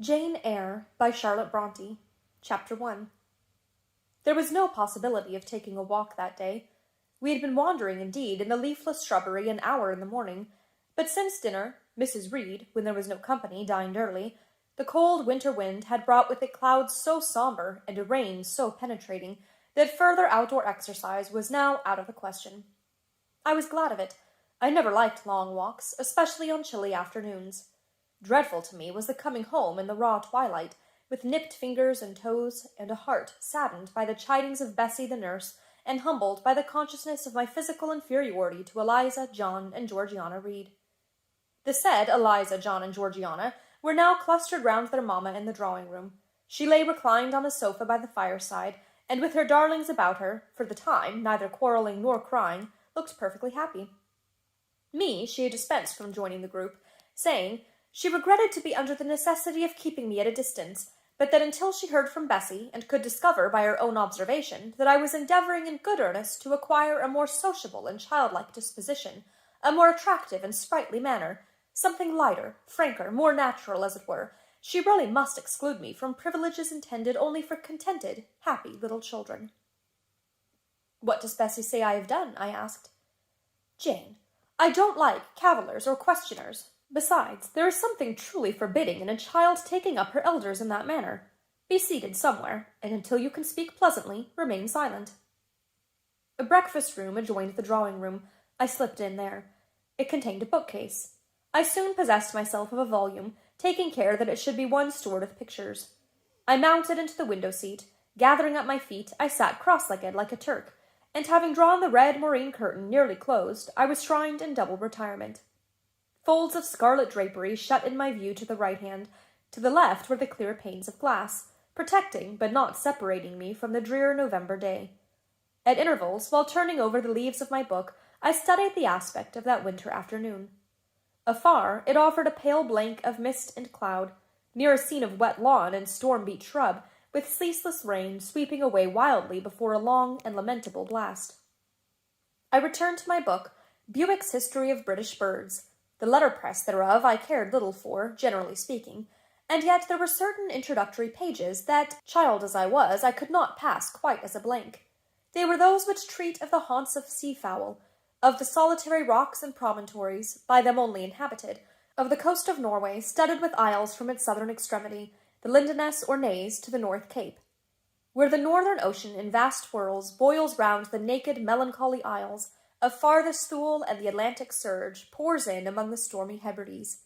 Jane Eyre by Charlotte Bronte. Chapter 1. There was no possibility of taking a walk that day. We had been wandering, indeed, in the leafless shrubbery an hour in the morning, but since dinner, Mrs. Reed, when there was no company, dined early. The cold winter wind had brought with it clouds so sombre and a rain so penetrating that further outdoor exercise was now out of the question. I was glad of it. I never liked long walks, especially on chilly afternoons. Dreadful to me was the coming home in the raw twilight, with nipped fingers and toes, and a heart saddened by the chidings of Bessie the nurse, and humbled by the consciousness of my physical inferiority to Eliza, John, and Georgiana Reed. The said Eliza, John, and Georgiana were now clustered round their mamma in the drawing-room. She lay reclined on a sofa by the fireside, and with her darlings about her, for the time, neither quarrelling nor crying, looked perfectly happy. Me she had dispensed from joining the group, saying, she regretted to be under the necessity of keeping me at a distance, but that until she heard from Bessie, and could discover by her own observation that I was endeavouring in good earnest to acquire a more sociable and childlike disposition, a more attractive and sprightly manner, something lighter, franker, more natural, as it were, she really must exclude me from privileges intended only for contented, happy little children. "What does Bessie say I have done?" I asked. "Jane, I don't like cavillers or questioners. Besides, there is something truly forbidding in a child taking up her elders in that manner. Be seated somewhere, and until you can speak pleasantly, remain silent." A breakfast-room adjoined the drawing-room. I slipped in there. It contained a bookcase. I soon possessed myself of a volume, taking care that it should be one stored with pictures. I mounted into the window-seat. Gathering up my feet, I sat cross-legged like a Turk, and having drawn the red moreen curtain nearly closed, I was shrined in double retirement. Folds of scarlet drapery shut in my view to the right hand. To the left were the clear panes of glass, protecting but not separating me from the drear November day. At intervals, while turning over the leaves of my book, I studied the aspect of that winter afternoon. Afar, it offered a pale blank of mist and cloud, near a scene of wet lawn and storm-beat shrub, with ceaseless rain sweeping away wildly before a long and lamentable blast. I returned to my book, Bewick's History of British Birds. The letterpress thereof I cared little for, generally speaking, and yet there were certain introductory pages that, child as I was, I could not pass quite as a blank. They were those which treat of the haunts of sea-fowl, of the solitary rocks and promontories, by them only inhabited, of the coast of Norway, studded with isles from its southern extremity, the Lindeness or Naze, to the North Cape, where the northern ocean in vast whirls boils round the naked melancholy isles, of farthest Thule, and the Atlantic surge pours in among the stormy Hebrides.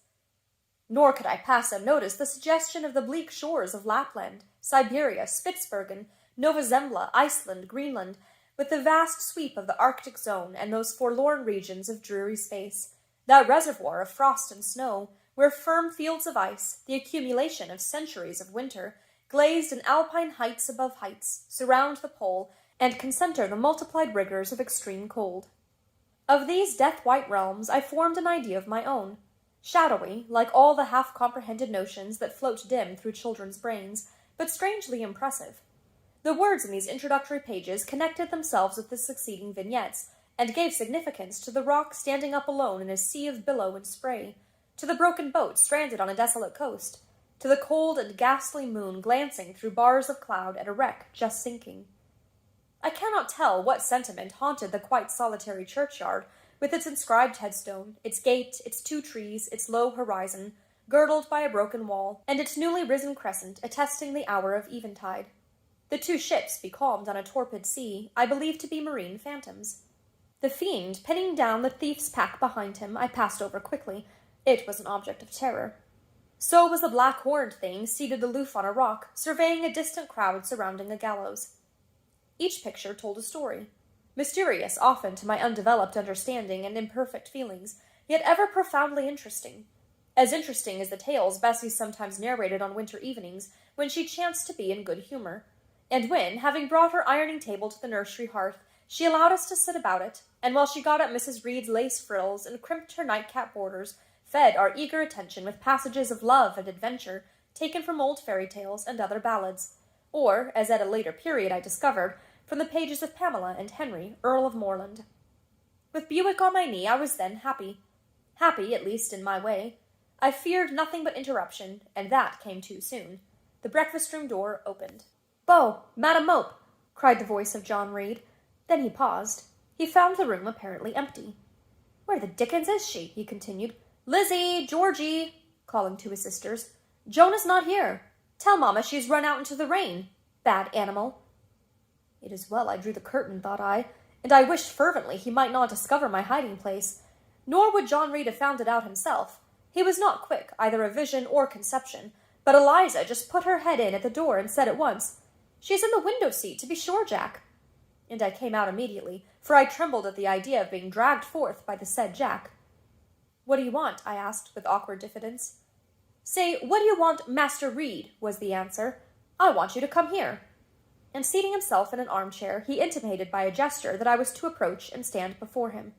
Nor could I pass unnoticed the suggestion of the bleak shores of Lapland, Siberia, Spitzbergen, Nova Zembla, Iceland, Greenland, with the vast sweep of the Arctic zone and those forlorn regions of dreary space, that reservoir of frost and snow, where firm fields of ice, the accumulation of centuries of winter, glazed in alpine heights above heights, surround the pole, and concentre the multiplied rigours of extreme cold. Of these death-white realms I formed an idea of my own, shadowy, like all the half-comprehended notions that float dim through children's brains, but strangely impressive. The words in these introductory pages connected themselves with the succeeding vignettes, and gave significance to the rock standing up alone in a sea of billow and spray, to the broken boat stranded on a desolate coast, to the cold and ghastly moon glancing through bars of cloud at a wreck just sinking. I cannot tell what sentiment haunted the quite solitary churchyard, with its inscribed headstone, its gate, its 2 trees, its low horizon, girdled by a broken wall, and its newly risen crescent attesting the hour of eventide. The 2 ships, becalmed on a torpid sea, I believed to be marine phantoms. The fiend pinning down the thief's pack behind him I passed over quickly. It was an object of terror. So was the black-horned thing seated aloof on a rock, surveying a distant crowd surrounding a gallows. Each picture told a story, mysterious often to my undeveloped understanding and imperfect feelings, yet ever profoundly interesting. As interesting as the tales Bessie sometimes narrated on winter evenings, when she chanced to be in good humour, and when, having brought her ironing-table to the nursery hearth, she allowed us to sit about it, and while she got at Mrs. Reed's lace frills and crimped her nightcap borders, fed our eager attention with passages of love and adventure taken from old fairy tales and other ballads, or, as at a later period I discovered, from the pages of Pamela and Henry, Earl of Morland. With Bewick on my knee, I was then happy. Happy, at least, in my way. I feared nothing but interruption, and that came too soon. The breakfast-room door opened. "Beau, Madam Mope!" cried the voice of John Reed. Then he paused. He found the room apparently empty. "Where the dickens is she?" he continued. "Lizzie! Georgie!" calling to his sisters. "Jonah's not here. Tell Mamma she's run out into the rain. Bad animal." It is well I drew the curtain, thought I, and I wished fervently he might not discover my hiding-place. Nor would John Reed have found it out himself. He was not quick, either of vision or conception, but Eliza just put her head in at the door and said at once, "She's in the window-seat, to be sure, Jack." And I came out immediately, for I trembled at the idea of being dragged forth by the said Jack. "What do you want?" I asked, with awkward diffidence. "Say, what do you want, Master Reed?" was the answer. "I want you to come here." And seating himself in an armchair, he intimated by a gesture that I was to approach and stand before him.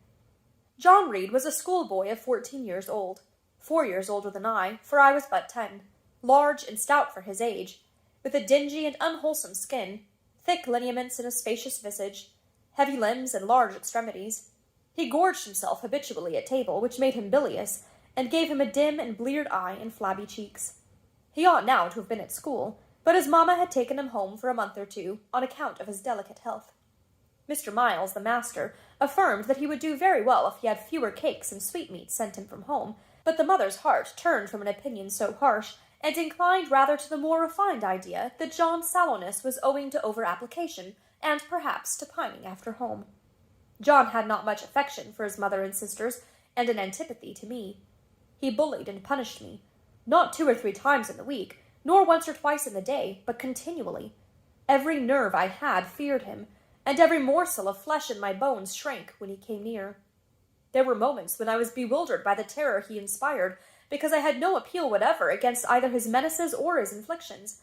John Reed was a schoolboy of 14 years old, 4 years older than I, for I was but 10, large and stout for his age, with a dingy and unwholesome skin, thick lineaments in a spacious visage, heavy limbs and large extremities. He gorged himself habitually at table, which made him bilious, and gave him a dim and bleared eye and flabby cheeks. He ought now to have been at school, but his mamma had taken him home for a month or two, on account of his delicate health. Mr. Miles, the master, affirmed that he would do very well if he had fewer cakes and sweetmeats sent him from home, but the mother's heart turned from an opinion so harsh, and inclined rather to the more refined idea that John's sallowness was owing to over-application, and perhaps to pining after home. John had not much affection for his mother and sisters, and an antipathy to me. He bullied and punished me, not 2 or 3 times in the week, nor once or twice in the day, but continually. Every nerve I had feared him, and every morsel of flesh in my bones shrank when he came near. There were moments when I was bewildered by the terror he inspired, because I had no appeal whatever against either his menaces or his inflictions.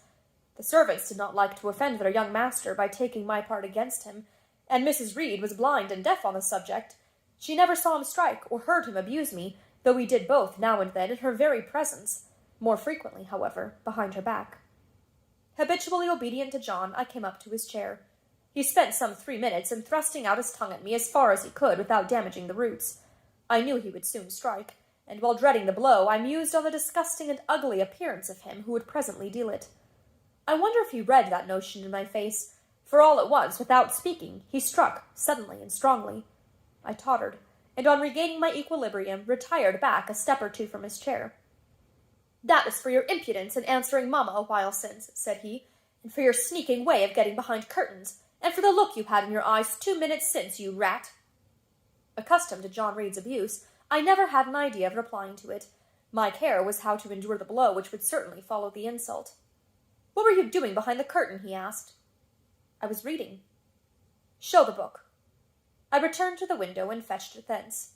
The servants did not like to offend their young master by taking my part against him, and Mrs. Reed was blind and deaf on the subject. She never saw him strike or heard him abuse me, though he did both now and then in her very presence, more frequently, however, behind her back. Habitually obedient to John, I came up to his chair. He spent some 3 minutes in thrusting out his tongue at me as far as he could without damaging the roots. I knew he would soon strike, and while dreading the blow, I mused on the disgusting and ugly appearance of him who would presently deal it. I wonder if he read that notion in my face, for all at once, without speaking, he struck, suddenly and strongly. I tottered, and on regaining my equilibrium, retired back a step or 2 from his chair. "That is for your impudence in answering Mamma a while since," said he, "and for your sneaking way of getting behind curtains, and for the look you had in your eyes 2 minutes since, you rat." Accustomed to John Reed's abuse, I never had an idea of replying to it. My care was how to endure the blow which would certainly follow the insult. "What were you doing behind the curtain?" he asked. "I was reading." "Show the book." I returned to the window and fetched it thence.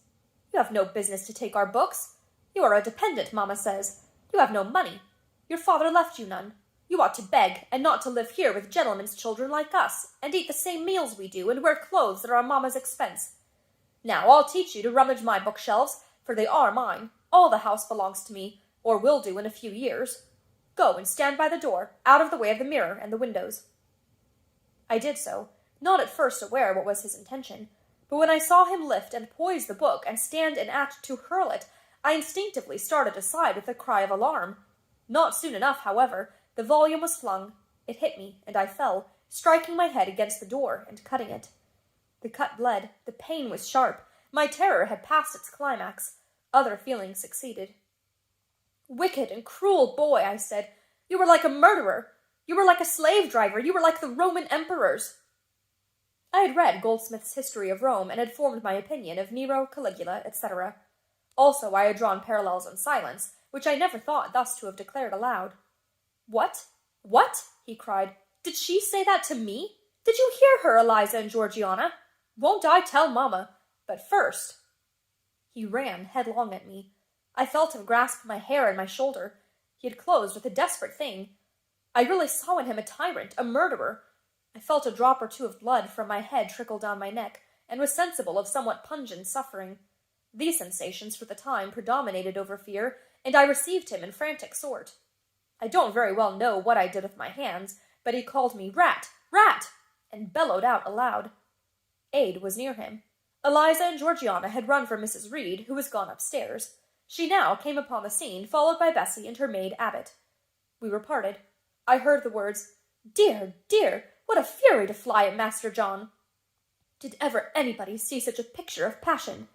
"You have no business to take our books. You are a dependent, Mamma says. You have no money. Your father left you none. You ought to beg, and not to live here with gentlemen's children like us, and eat the same meals we do, and wear clothes that are on Mamma's expense. Now I'll teach you to rummage my bookshelves, for they are mine. All the house belongs to me, or will do in a few years. Go and stand by the door, out of the way of the mirror and the windows." I did so, not at first aware what was his intention, but when I saw him lift and poise the book and stand in act to hurl it, I instinctively started aside with a cry of alarm. Not soon enough, however, the volume was flung, it hit me, and I fell, striking my head against the door and cutting it. The cut bled, the pain was sharp, my terror had passed its climax, other feelings succeeded. "Wicked and cruel boy," I said, "you were like a murderer, you were like a slave-driver, you were like the Roman emperors." I had read Goldsmith's History of Rome, and had formed my opinion of Nero, Caligula, etc. Also I had drawn parallels in silence, which I never thought thus to have declared aloud. "What? What?" he cried. "Did she say that to me? Did you hear her, Eliza and Georgiana? Won't I tell Mamma? But first—" He ran headlong at me. I felt him grasp my hair and my shoulder. He had closed with a desperate thing. I really saw in him a tyrant, a murderer. I felt a drop or 2 of blood from my head trickle down my neck, and was sensible of somewhat pungent suffering. These sensations for the time predominated over fear, and I received him in frantic sort. I don't very well know what I did with my hands, but he called me "Rat! Rat!" and bellowed out aloud. Aid was near him. Eliza and Georgiana had run for Mrs. Reed, who was gone upstairs. She now came upon the scene, followed by Bessie and her maid Abbot. We were parted. I heard the words, "Dear, dear, what a fury to fly at Master John! Did ever anybody see such a picture of passion?"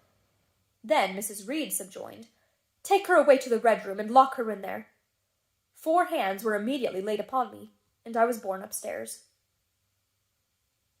Then Mrs. Reed subjoined, "Take her away to the Red Room, and lock her in there." 4 hands were immediately laid upon me, and I was borne upstairs.